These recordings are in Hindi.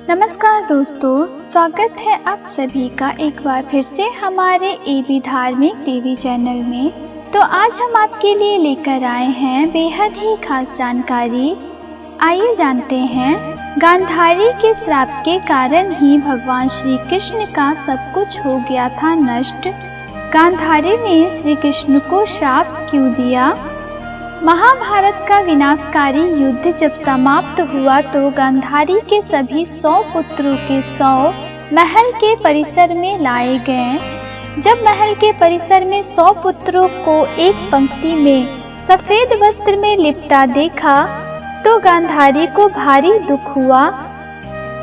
नमस्कार दोस्तों, स्वागत है आप सभी का एक बार फिर से हमारे एबी धार्मिक टीवी चैनल में। तो आज हम आपके लिए लेकर आए हैं बेहद ही खास जानकारी। आइए जानते हैं, गांधारी के श्राप के कारण ही भगवान श्री कृष्ण का सब कुछ हो गया था नष्ट। गांधारी ने श्री कृष्ण को श्राप क्यों दिया? महाभारत का विनाशकारी युद्ध जब समाप्त हुआ तो गांधारी के सभी 100 पुत्रों के 100 महल के परिसर में लाए गए। जब महल के परिसर में 100 पुत्रों को एक पंक्ति में सफेद वस्त्र में लिपटा देखा तो गांधारी को भारी दुख हुआ।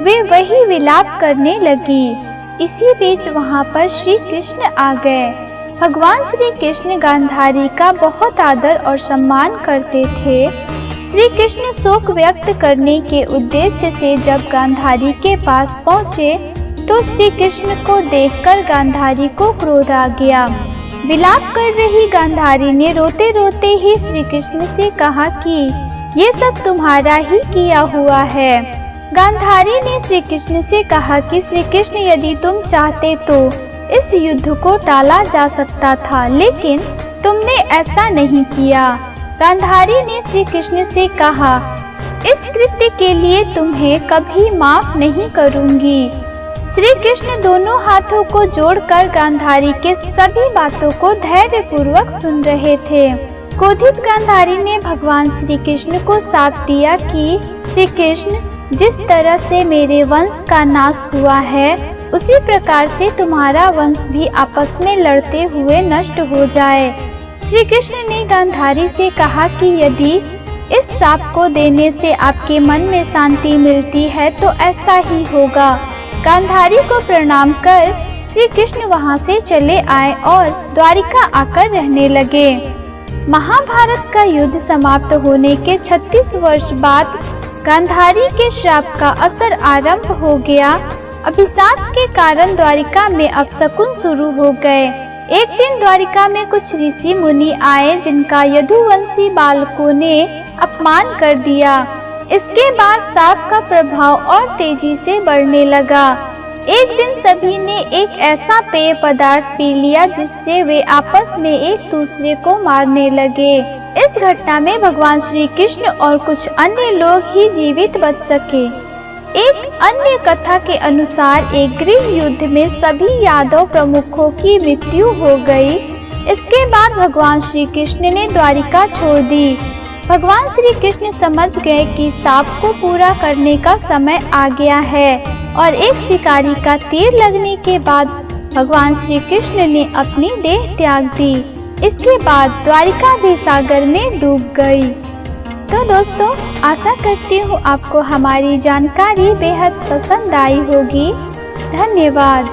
वे वही विलाप करने लगी। इसी बीच वहां पर श्री कृष्ण आ गए। भगवान श्री कृष्ण गांधारी का बहुत आदर और सम्मान करते थे। श्री कृष्ण शोक व्यक्त करने के उद्देश्य से जब गांधारी के पास पहुँचे तो श्री कृष्ण को देखकर गांधारी को क्रोध आ गया। विलाप कर रही गांधारी ने रोते रोते ही श्री कृष्ण से कहा कि ये सब तुम्हारा ही किया हुआ है। गांधारी ने श्री कृष्ण से कहा कि श्री कृष्ण, यदि तुम चाहते तो इस युद्ध को टाला जा सकता था, लेकिन तुमने ऐसा नहीं किया। गांधारी ने श्री कृष्ण से कहा, इस कृत्य के लिए तुम्हें कभी माफ नहीं करूंगी। श्री कृष्ण दोनों हाथों को जोड़कर गांधारी के सभी बातों को धैर्य पूर्वक सुन रहे थे। क्रोधित गांधारी ने भगवान श्री कृष्ण को शाप दिया कि श्री कृष्ण, जिस तरह से मेरे वंश का नाश हुआ है उसी प्रकार से तुम्हारा वंश भी आपस में लड़ते हुए नष्ट हो जाए। श्री कृष्ण ने गांधारी से कहा कि यदि इस शाप को देने से आपके मन में शांति मिलती है तो ऐसा ही होगा। गांधारी को प्रणाम कर श्री कृष्ण वहां से चले आए और द्वारिका आकर रहने लगे। महाभारत का युद्ध समाप्त होने के 36 वर्ष बाद गांधारी के श्राप का असर आरंभ हो गया। अभिशाप के कारण द्वारिका में अपशकुन शुरू हो गए। एक दिन द्वारिका में कुछ ऋषि मुनि आए जिनका यदुवंशी बालकों ने अपमान कर दिया। इसके बाद शाप का प्रभाव और तेजी से बढ़ने लगा। एक दिन सभी ने एक ऐसा पेय पदार्थ पी लिया जिससे वे आपस में एक दूसरे को मारने लगे। इस घटना में भगवान श्री कृष्ण और कुछ अन्य लोग ही जीवित बच सके। एक अन्य कथा के अनुसार एक गृह युद्ध में सभी यादव प्रमुखों की मृत्यु हो गई। इसके बाद भगवान श्री कृष्ण ने द्वारिका छोड़ दी। भगवान श्री कृष्ण समझ गए कि शाप को पूरा करने का समय आ गया है और एक शिकारी का तीर लगने के बाद भगवान श्री कृष्ण ने अपनी देह त्याग दी। इसके बाद द्वारिका भी सागर में डूब गई। तो दोस्तों, आशा करती हूँ आपको हमारी जानकारी बेहद पसंद आई होगी। धन्यवाद।